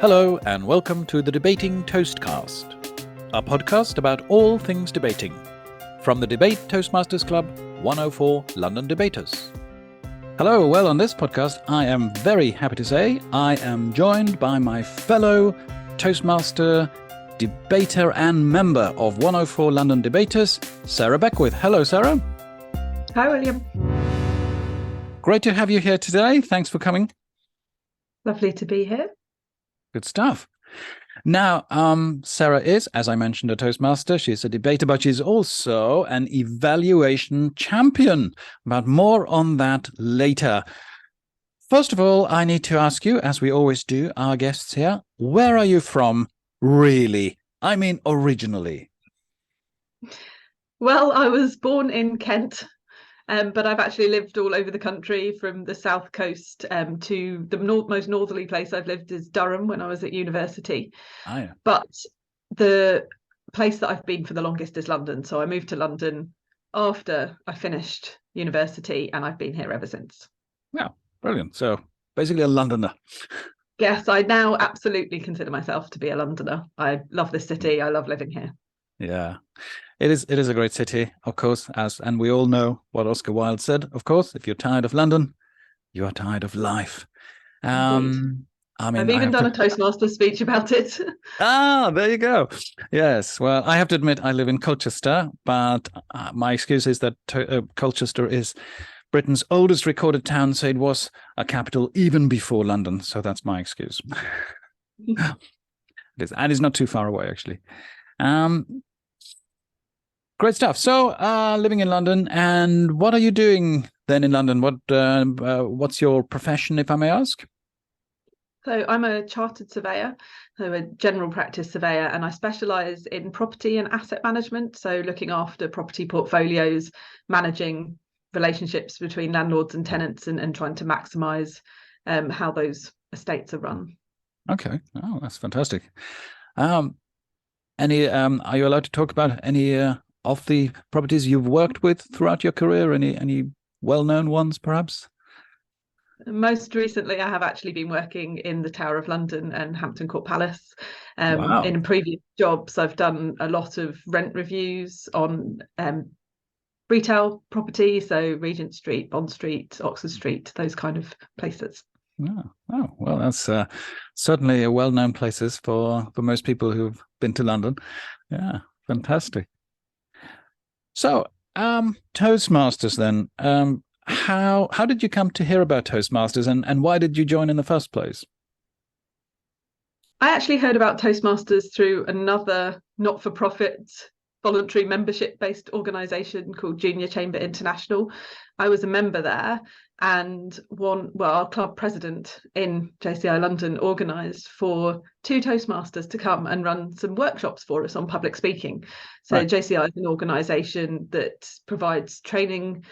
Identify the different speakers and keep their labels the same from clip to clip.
Speaker 1: Hello and welcome to the Debating Toastcast, a podcast about all things debating, from the Debate Toastmasters Club 104 London Debaters. Hello, well, on this podcast, I am very happy to say I am joined by my fellow Toastmaster, debater and member of 104 London Debaters, Sarah Beckwith. Hello, Sarah.
Speaker 2: Hi, William.
Speaker 1: Great to have you here today. Thanks for coming.
Speaker 2: Lovely to be here.
Speaker 1: Good stuff. Now, Sarah is, as I mentioned, a Toastmaster. She's a debater, but she's also an evaluation champion. But more on that later. First of all, I need to ask you, as we always do, our guests here, where are you from, really? I mean, originally.
Speaker 2: Well, I was born in Kent, but I've actually lived all over the country, from the south coast to the most northerly place I've lived is Durham when I was at university.
Speaker 1: Oh, yeah.
Speaker 2: But the place that I've been for the longest is London. So I moved to London after I finished university, and I've been here ever since.
Speaker 1: Yeah, brilliant. So basically a Londoner.
Speaker 2: Yes, I now absolutely consider myself to be a Londoner. I love this city. I love living here.
Speaker 1: Yeah, it is a great city, of course, and we all know what Oscar Wilde said, of course, if you're tired of London, you are tired of life. I mean,
Speaker 2: I've even done a Toastmasters speech about it.
Speaker 1: There you go. Yes, well, I have to admit I live in Colchester, but my excuse is that Colchester is Britain's oldest recorded town, so it was a capital even before London, so that's my excuse. It is, and it's not too far away, actually. Great stuff. So, living in London, and what are you doing then in London? What's your profession, if I may ask?
Speaker 2: So I'm a chartered surveyor, so a general practice surveyor, and I specialise in property and asset management. So looking after property portfolios, managing relationships between landlords and tenants, and trying to maximise how those estates are run.
Speaker 1: Okay. Oh, that's fantastic. Are you allowed to talk about any of the properties you've worked with throughout your career? Any well-known ones, perhaps?
Speaker 2: Most recently, I have actually been working in the Tower of London and Hampton Court Palace.
Speaker 1: Wow.
Speaker 2: In previous jobs, I've done a lot of rent reviews on retail property, so Regent Street, Bond Street, Oxford Street, those kind of places.
Speaker 1: Oh, well, that's certainly a well-known places for most people who've been to London. Yeah, fantastic. So, Toastmasters then. How did you come to hear about Toastmasters, and why did you join in the first place?
Speaker 2: I actually heard about Toastmasters through another not-for-profit voluntary membership-based organisation called Junior Chamber International. I was a member there, and our club president in JCI London organised for 2 Toastmasters to come and run some workshops for us on public speaking. So right. JCI is an organisation that provides training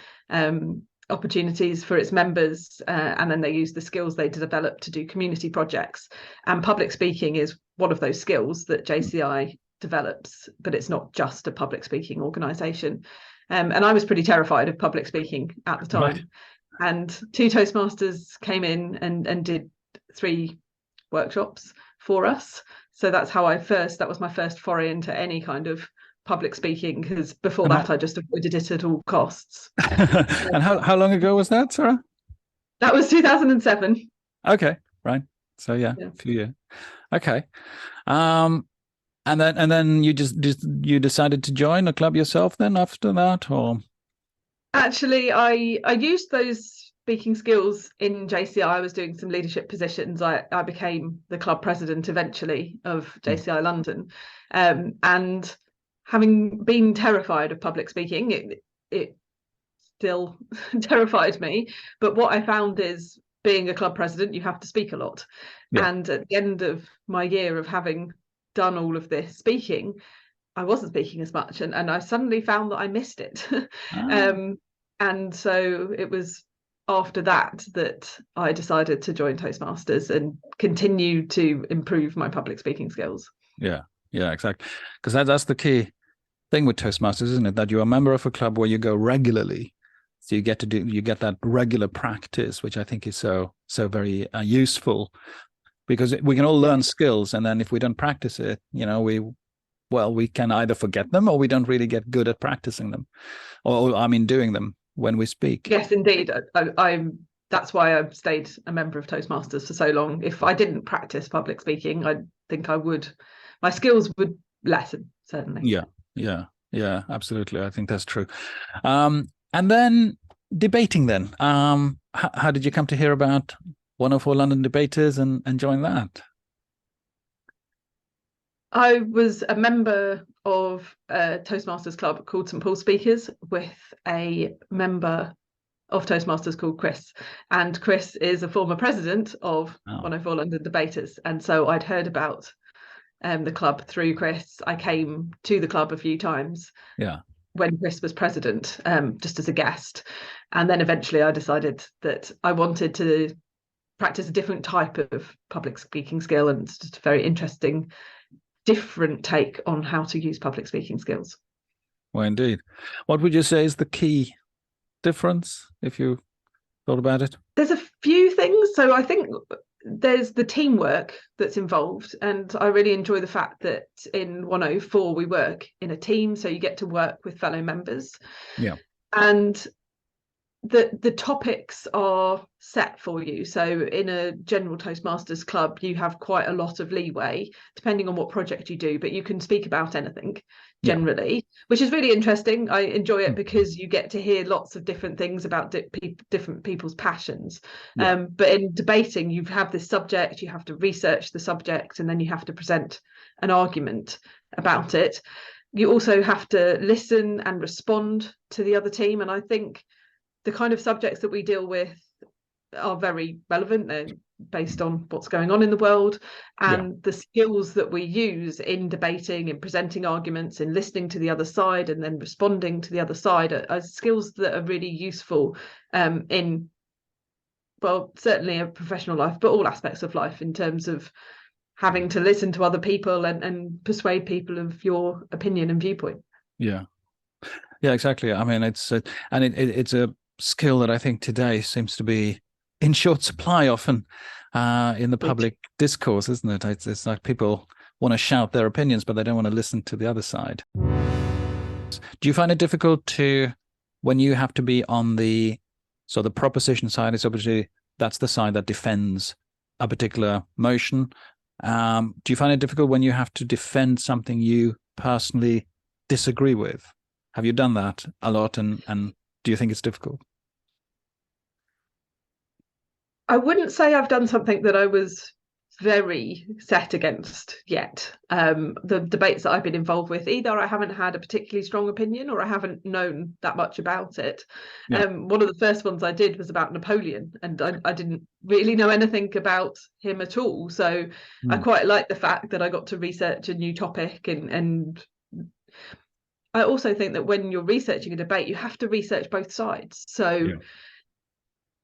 Speaker 2: opportunities for its members, and then they use the skills they develop to do community projects. And public speaking is one of those skills that JCI develops, but it's not just a public speaking organisation. And I was pretty terrified of public speaking at the time. Right. And 2 Toastmasters came in and did 3 workshops for us. So that's how that was my first foray into any kind of public speaking, because before that I just avoided it at all costs.
Speaker 1: And how long ago was that, Sarah?
Speaker 2: That was 2007.
Speaker 1: Okay, right. So yeah. A few years. Okay. And then you you decided to join a club yourself then after that, or? Actually,
Speaker 2: I used those speaking skills in JCI. I was doing some leadership positions. I became the club president eventually of JCI London, and having been terrified of public speaking, it still terrified me. But what I found is, being a club president, you have to speak a lot. Yeah. And at the end of my year of having done all of this speaking, I wasn't speaking as much, and I suddenly found that I missed it. And so it was after that I decided to join Toastmasters and continue to improve my public speaking skills.
Speaker 1: Yeah, exactly. Because that's the key thing with Toastmasters, isn't it? That you're a member of a club where you go regularly, so you get that regular practice, which I think is so very useful because we can all learn skills, and then if we don't practice it, we can either forget them or we don't really get good at practicing them, or I mean doing them when we speak.
Speaker 2: Yes, indeed. I'm that's why I've stayed a member of Toastmasters for so long. If I didn't practice public speaking, I think my skills would lessen, certainly.
Speaker 1: Yeah, absolutely. I think that's true. And then debating then. How did you come to hear about 104 London Debaters and join that?
Speaker 2: I was a member of a Toastmasters club called St Paul Speakers with a member of Toastmasters called Chris. And Chris is a former president of 104 London Debaters. And so I'd heard about the club through Chris. I came to the club a few times when Chris was president, just as a guest. And then eventually I decided that I wanted to practice a different type of public speaking skill, and it's just a very interesting, different take on how to use public speaking skills.
Speaker 1: Well, indeed. What would you say is the key difference, if you thought about it?
Speaker 2: There's a few things. So I think there's the teamwork that's involved, and I really enjoy the fact that in 104 we work in a team, so you get to work with fellow members. And the topics are set for you. So in a general Toastmasters club, you have quite a lot of leeway depending on what project you do, but you can speak about anything generally, which is really interesting. I enjoy it because you get to hear lots of different things about different people's passions. But in debating, you have this subject, you have to research the subject, and then you have to present an argument about it. You also have to listen and respond to the other team. And I think the kind of subjects that we deal with are very relevant. They're based on what's going on in the world, and the skills that we use in debating, in presenting arguments, in listening to the other side, and then responding to the other side are skills that are really useful in, well, certainly a professional life, but all aspects of life, in terms of having to listen to other people and persuade people of your opinion and viewpoint.
Speaker 1: Yeah, exactly. I mean, it's a skill that I think today seems to be in short supply often in the public discourse, isn't it? It's like people want to shout their opinions, but they don't want to listen to the other side. Do you find it difficult when you have to be on the proposition side? Is obviously that's the side that defends a particular motion. Do you find it difficult when you have to defend something you personally disagree with? Have you done that a lot, and do you think it's difficult?
Speaker 2: I wouldn't say I've done something that I was very set against yet. The debates that I've been involved with, either I haven't had a particularly strong opinion or I haven't known that much about it. One of the first ones I did was about Napoleon, and I didn't really know anything about him at all. So I quite like the fact that I got to research a new topic, and I also think that when you're researching a debate, you have to research both sides. So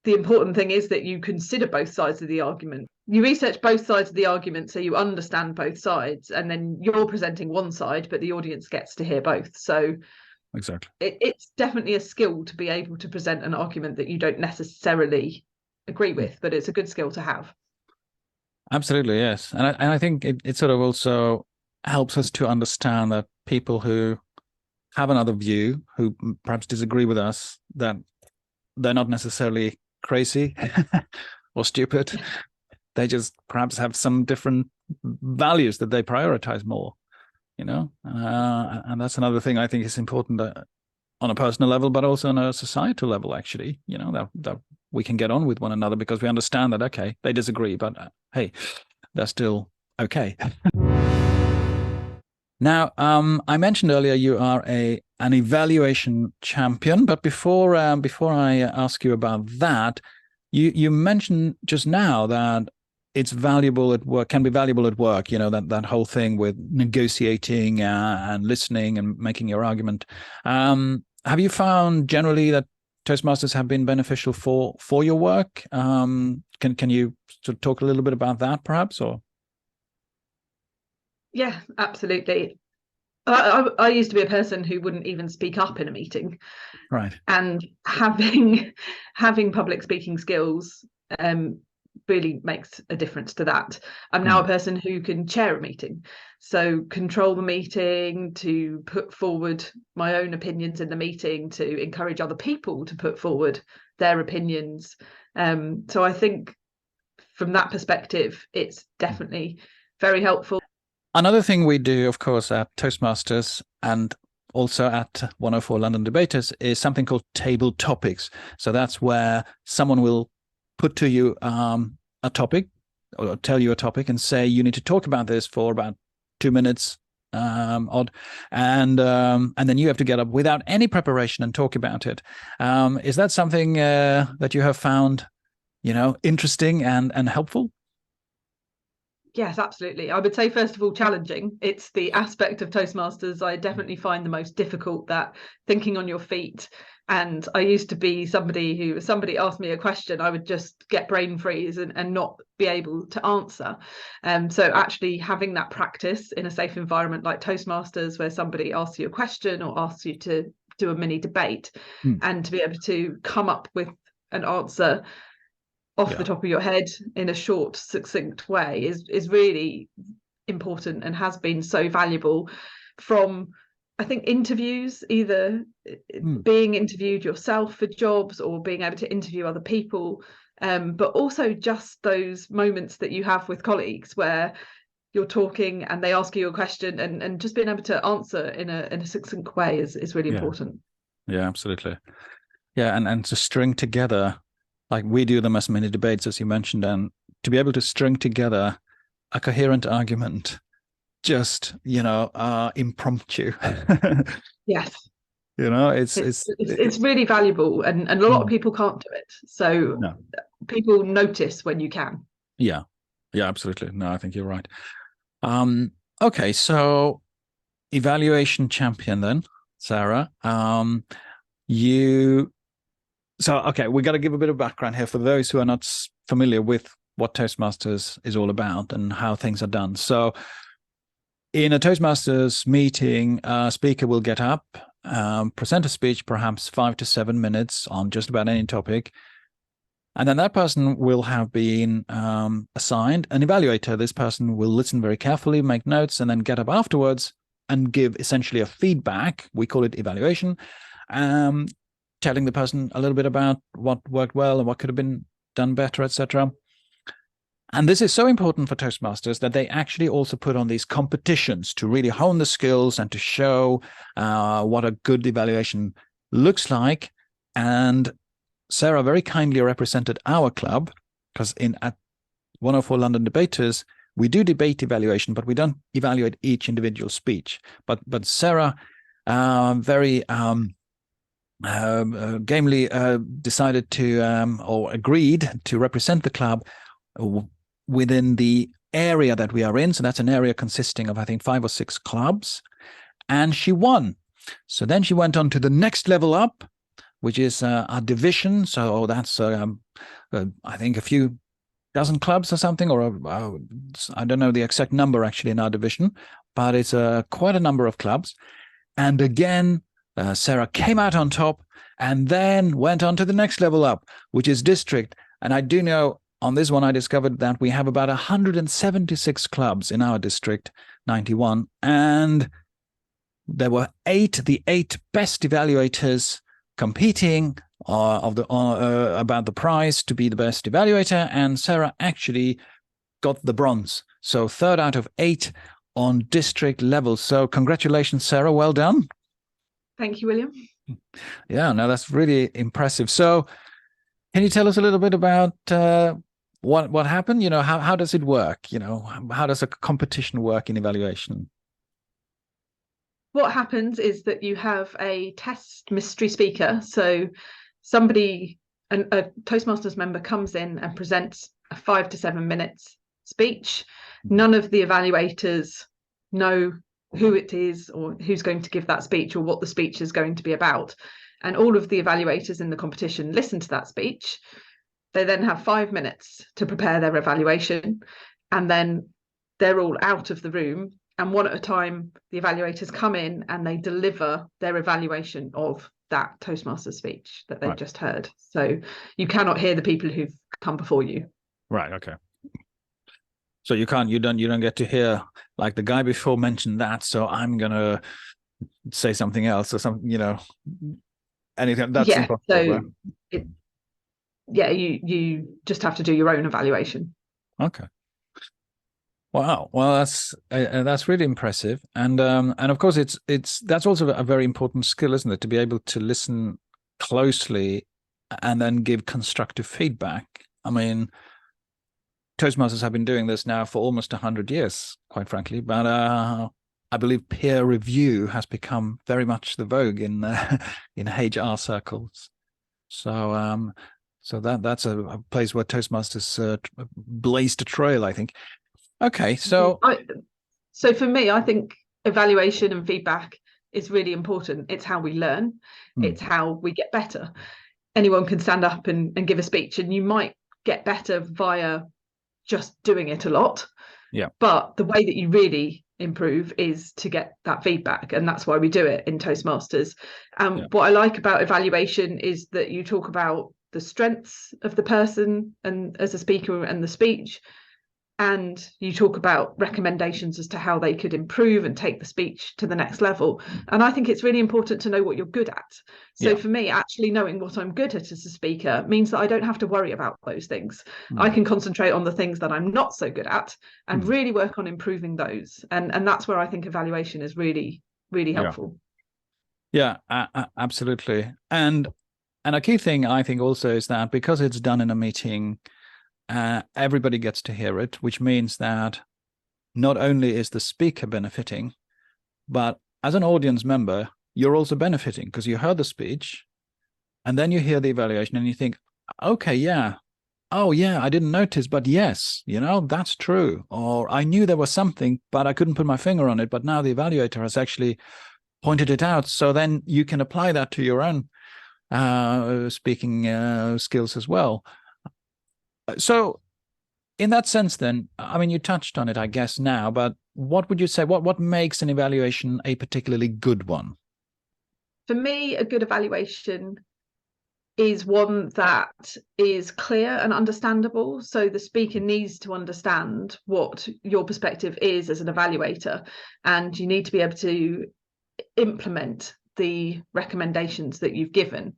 Speaker 2: the important thing is that you consider both sides of the argument. You research both sides of the argument so you understand both sides, and then you're presenting one side, but the audience gets to hear both. So
Speaker 1: exactly,
Speaker 2: it's definitely a skill to be able to present an argument that you don't necessarily agree with, but it's a good skill to have.
Speaker 1: Absolutely, yes. And I think it sort of also helps us to understand that people who have another view, who perhaps disagree with us, that they're not necessarily crazy or stupid. They just perhaps have some different values that they prioritize more, and that's another thing I think is important on a personal level, but also on a societal level, actually, that we can get on with one another because we understand that, okay, they disagree, but hey, they're still okay. Now, I mentioned earlier you are an evaluation champion, but before I ask you about that, you mentioned just now that it's valuable at work, can be valuable at work. That whole thing with negotiating and listening and making your argument. Have you found generally that Toastmasters have been beneficial for your work? Can you sort of talk a little bit about that, perhaps, or?
Speaker 2: Yeah, absolutely. I used to be a person who wouldn't even speak up in a meeting.
Speaker 1: Right.
Speaker 2: And having public speaking skills really makes a difference to that. I'm now a person who can chair a meeting, so control the meeting, to put forward my own opinions in the meeting, to encourage other people to put forward their opinions. So I think from that perspective, it's definitely very helpful.
Speaker 1: Another thing we do, of course, at Toastmasters and also at 104 London Debaters is something called table topics. So that's where someone will put to you a topic, or tell you a topic and say you need to talk about this for about 2 minutes odd, and then you have to get up without any preparation and talk about it. Is that something that you have found, interesting and helpful?
Speaker 2: Yes, absolutely. I would say, first of all, challenging. It's the aspect of Toastmasters I definitely find the most difficult, that thinking on your feet. And I used to be somebody who, if somebody asked me a question, I would just get brain freeze and not be able to answer. So actually having that practice in a safe environment like Toastmasters, where somebody asks you a question or asks you to do a mini debate, and to be able to come up with an answer off the top of your head in a short, succinct way is really important, and has been so valuable from, I think, interviews, either being interviewed yourself for jobs or being able to interview other people, but also just those moments that you have with colleagues where you're talking and they ask you a question, and just being able to answer in a succinct way is really important.
Speaker 1: Yeah, absolutely. Yeah, and to string together, like we do them as mini debates, as you mentioned, and to be able to string together a coherent argument, just impromptu.
Speaker 2: Yes,
Speaker 1: it's
Speaker 2: really valuable, and a lot of people can't do it. So
Speaker 1: no.
Speaker 2: People notice when you can.
Speaker 1: Yeah, absolutely. No, I think you're right. Okay, so evaluation champion then, Sarah. We got to give a bit of background here for those who are not familiar with what Toastmasters is all about and how things are done. So in a Toastmasters meeting, a speaker will get up, present a speech, perhaps 5 to 7 minutes on just about any topic. And then that person will have been assigned an evaluator. This person will listen very carefully, make notes, and then get up afterwards and give essentially a feedback. We call it evaluation. Telling the person a little bit about what worked well and what could have been done better, etc. And this is so important for Toastmasters that they actually also put on these competitions to really hone the skills and to show what a good evaluation looks like. And Sarah very kindly represented our club, because at 104 London Debaters, we do debate evaluation, but we don't evaluate each individual speech. But Sarah very gamely decided to or agreed to represent the club within the area that we are in. So that's an area consisting of, I think, 5 or 6 clubs. And she won. So then she went on to the next level up, which is a division. So that's, I think, a few dozen clubs or something, or I don't know the exact number actually in our division, but it's quite a number of clubs. And again, Sarah came out on top and then went on to the next level up, which is district. And I do know on this one, I discovered that we have about 176 clubs in our district, 91. And there were the eight best evaluators competing about the prize to be the best evaluator. And Sarah actually got the bronze. So 3rd out of 8 on district level. So congratulations, Sarah. Well done.
Speaker 2: Thank you, William.
Speaker 1: Yeah, no, that's really impressive. So can you tell us a little bit about what happened? How does it work? How does a competition work in evaluation?
Speaker 2: What happens is that you have a test mystery speaker. So a Toastmasters member comes in and presents a 5 to 7 minutes speech. None of the evaluators know who it is or who's going to give that speech or what the speech is going to be about. And all of the evaluators in the competition listen to that speech. They then have 5 minutes to prepare their evaluation, and then they're all out of the room. And one at a time, the evaluators come in and they deliver their evaluation of that Toastmaster speech that they've just heard. So you cannot hear the people who've come before you.
Speaker 1: Right. Okay. So you don't get to hear, like, the guy before mentioned that, so I'm gonna say something else or something, anything. That's
Speaker 2: Yeah.
Speaker 1: impossible, right?
Speaker 2: So it, yeah, you just have to do your own evaluation.
Speaker 1: Okay. Wow. Well, that's really impressive, and of course that's also a very important skill, isn't it, to be able to listen closely and then give constructive feedback. I mean, Toastmasters have been doing this now for almost 100 years, quite frankly, but I believe peer review has become very much the vogue in in HR circles. So that's a place where Toastmasters blazed a trail, I think. Okay, so
Speaker 2: So for me, I think evaluation and feedback is really important. It's how we learn.
Speaker 1: hmm,
Speaker 2: It's how we get better. Anyone can stand up and give a speech, and you might get better via just doing it a lot.
Speaker 1: yeah,
Speaker 2: But the way that you really improve is to get that feedback. And that's why we do it in Toastmasters.
Speaker 1: yeah,
Speaker 2: What I like about evaluation is that you talk about the strengths of the person and as a speaker and the speech, and you talk about recommendations as to how they could improve and take the speech to the next level. And I think it's really important to know what you're good at. So
Speaker 1: yeah,
Speaker 2: for me, actually knowing what I'm good at as a speaker means that I don't have to worry about those things. I
Speaker 1: hmm,
Speaker 2: can concentrate on the things that I'm not so good at and
Speaker 1: hmm,
Speaker 2: really work on improving those. And that's where I think evaluation is really, really
Speaker 1: yeah,
Speaker 2: helpful.
Speaker 1: yeah, absolutely. And a key thing I think also is that because it's done in a meeting, everybody gets to hear it, which means that not only is the speaker benefiting, but as an audience member, you're also benefiting because you heard the speech and then you hear the evaluation and you think, okay, yeah, oh, yeah, I didn't notice, but yes, that's true. Or I knew there was something, but I couldn't put my finger on it. But now the evaluator has actually pointed it out. So then you can apply that to your own speaking skills as well. So in that sense, then, I mean, you touched on it, I guess, now, but what would you say? What makes an evaluation a particularly good one?
Speaker 2: For me, a good evaluation is one that is clear and understandable. So the speaker needs to understand what your perspective is as an evaluator, and you need to be able to implement the recommendations that you've given.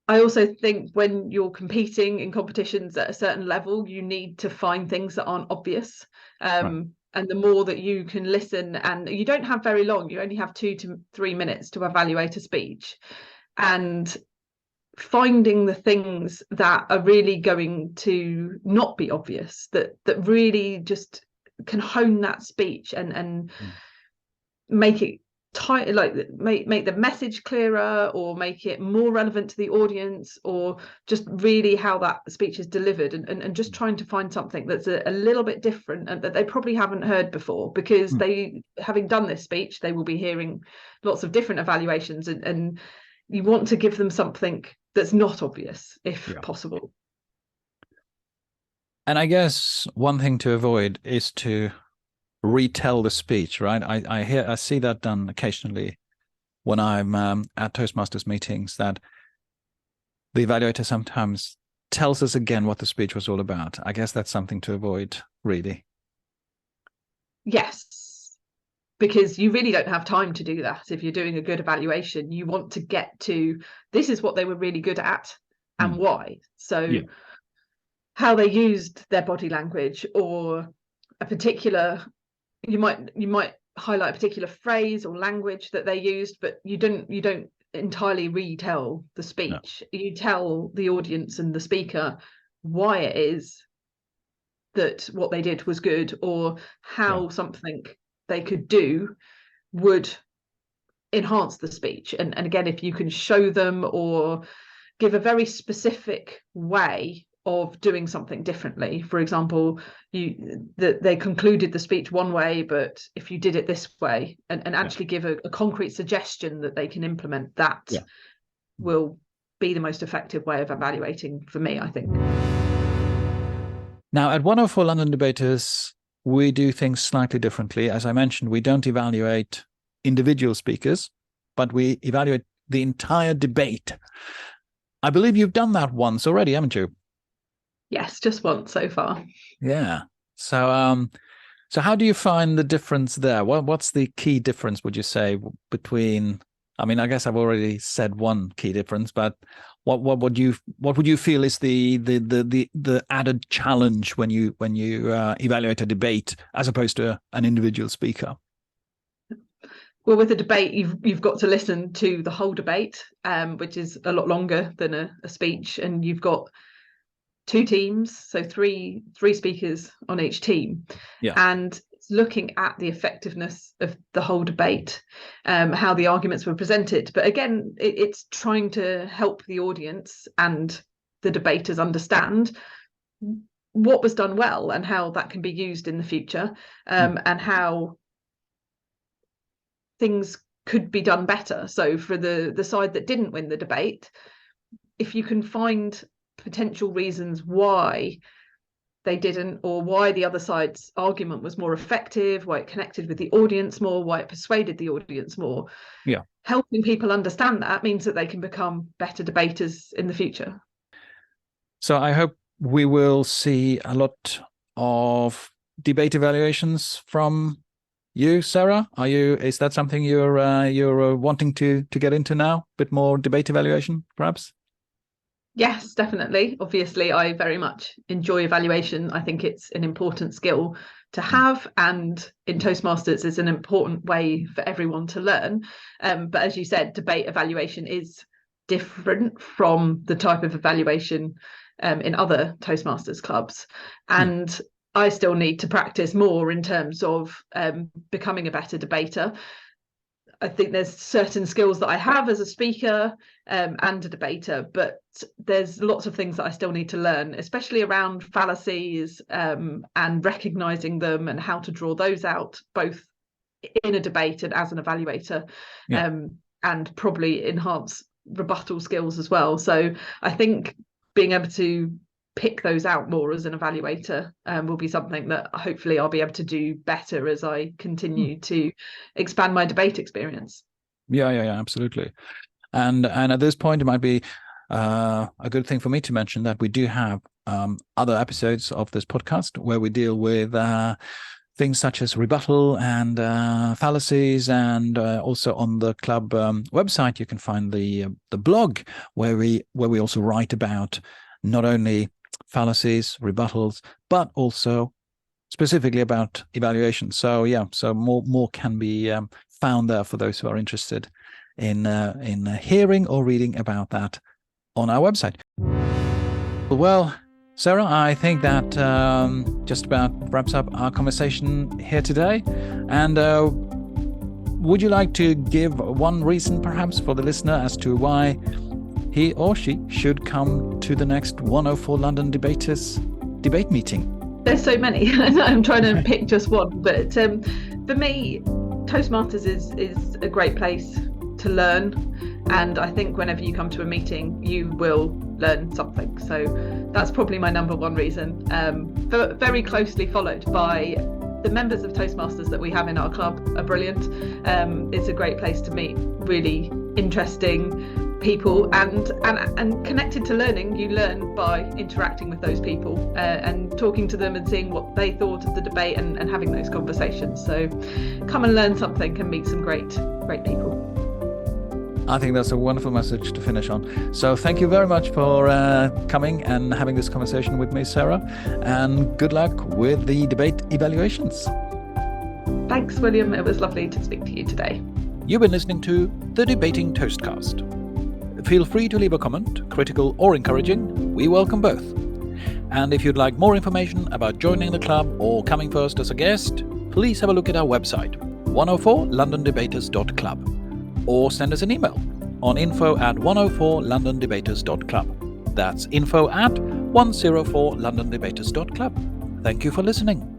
Speaker 2: I also think when you're competing in competitions at a certain level, you need to find things that aren't obvious.
Speaker 1: Right.
Speaker 2: And the more that you can listen, and you don't have very long, you only have 2 to 3 minutes to evaluate a speech. And finding the things that are really going to not be obvious, that really just can hone that speech and
Speaker 1: Mm.
Speaker 2: make it tight, like make the message clearer or make it more relevant to the audience, or just really how that speech is delivered, and just trying to find something that's a little bit different and that they probably haven't heard before, because
Speaker 1: Mm.
Speaker 2: they, having done this speech, they will be hearing lots of different evaluations, and you want to give them something that's not obvious if
Speaker 1: Yeah.
Speaker 2: possible.
Speaker 1: And I guess one thing to avoid is to retell the speech, right? I see that done occasionally when I'm at Toastmasters meetings, that the evaluator sometimes tells us again what the speech was all about. I guess that's something to avoid, really.
Speaker 2: Yes, because you really don't have time to do that. If you're doing a good evaluation, you want to get to, this is what they were really good at and
Speaker 1: Mm.
Speaker 2: why. So
Speaker 1: Yeah.
Speaker 2: how they used their body language, or a particular, you might highlight a particular phrase or language that they used, but you don't entirely retell the
Speaker 1: No.
Speaker 2: speech. You tell the audience and the speaker why it is that what they did was good, or
Speaker 1: Yeah.
Speaker 2: how something they could do would enhance the speech. And again, if you can show them or give a very specific way of doing something differently, for example, that they concluded the speech one way, but if you did it this way, and
Speaker 1: Yeah.
Speaker 2: actually give a concrete suggestion that they can implement, that
Speaker 1: Yeah.
Speaker 2: will be the most effective way of evaluating for me, I think.
Speaker 1: Now, at 104 London Debaters, we do things slightly differently. As I mentioned, we don't evaluate individual speakers, but we evaluate the entire debate. I believe you've done that once already, haven't you?
Speaker 2: Yes, just once so far.
Speaker 1: Yeah. So how do you find the difference there? What's the key difference, would you say, between? I mean, I guess I've already said one key difference, but what would you feel is the added challenge when you evaluate a debate as opposed to an individual speaker?
Speaker 2: Well, with a debate, you've got to listen to the whole debate, which is a lot longer than a speech, and you've got two teams, so three speakers on each team, and it's looking at the effectiveness of the whole debate, how the arguments were presented. But again, it's trying to help the audience and the debaters understand what was done well and how that can be used in the future, and how things could be done better. So for the side that didn't win the debate, if you can find potential reasons why they didn't, or why the other side's argument was more effective, why it connected with the audience more, why it persuaded the audience more, helping people understand that means that they can become better debaters in the future.
Speaker 1: So I hope we will see a lot of debate evaluations from you, Sarah. Is that something you're wanting to get into now? A bit more debate evaluation, perhaps?
Speaker 2: Yes, definitely. Obviously, I very much enjoy evaluation. I think it's an important skill to have, and in Toastmasters is an important way for everyone to learn. But as you said, debate evaluation is different from the type of evaluation in other Toastmasters clubs. And I still need to practice more in terms of becoming a better debater. I think there's certain skills that I have as a speaker and a debater, but there's lots of things that I still need to learn, especially around fallacies and recognizing them and how to draw those out, both in a debate and as an evaluator, and probably enhance rebuttal skills as well. So I think being able to pick those out more as an evaluator will be something that hopefully I'll be able to do better as I continue to expand my debate experience.
Speaker 1: Yeah, absolutely. And at this point, it might be a good thing for me to mention that we do have other episodes of this podcast where we deal with things such as rebuttal and fallacies, and also on the club website you can find the blog where we also write about not only fallacies, rebuttals, but also specifically about evaluation. So so more can be found there for those who are interested in hearing or reading about that on our website. Well, Sarah, I think that just about wraps up our conversation here today. And would you like to give one reason perhaps for the listener as to why he or she should come to the next 104 London Debaters debate meeting?
Speaker 2: There's so many. I'm trying to pick just one, but for me, Toastmasters is a great place to learn, and I think whenever you come to a meeting you will learn something. So that's probably my number one reason, very closely followed by the members of Toastmasters that we have in our club are brilliant. It's a great place to meet really interesting people and connected to learning. You learn by interacting with those people and talking to them and seeing what they thought of the debate and having those conversations. So come and learn something and meet some great people.
Speaker 1: I think that's a wonderful message to finish on. So thank you very much for coming and having this conversation with me, Sarah, and good luck with the debate evaluations.
Speaker 2: Thanks, William. It was lovely to speak to you today.
Speaker 1: You've been listening to the Debating Toastcast. Feel free to leave a comment, critical or encouraging. We welcome both. And if you'd like more information about joining the club or coming first as a guest, please have a look at our website, 104londondebaters.club, or send us an email on info@104londondebaters.club. That's info@104londondebaters.club. Thank you for listening.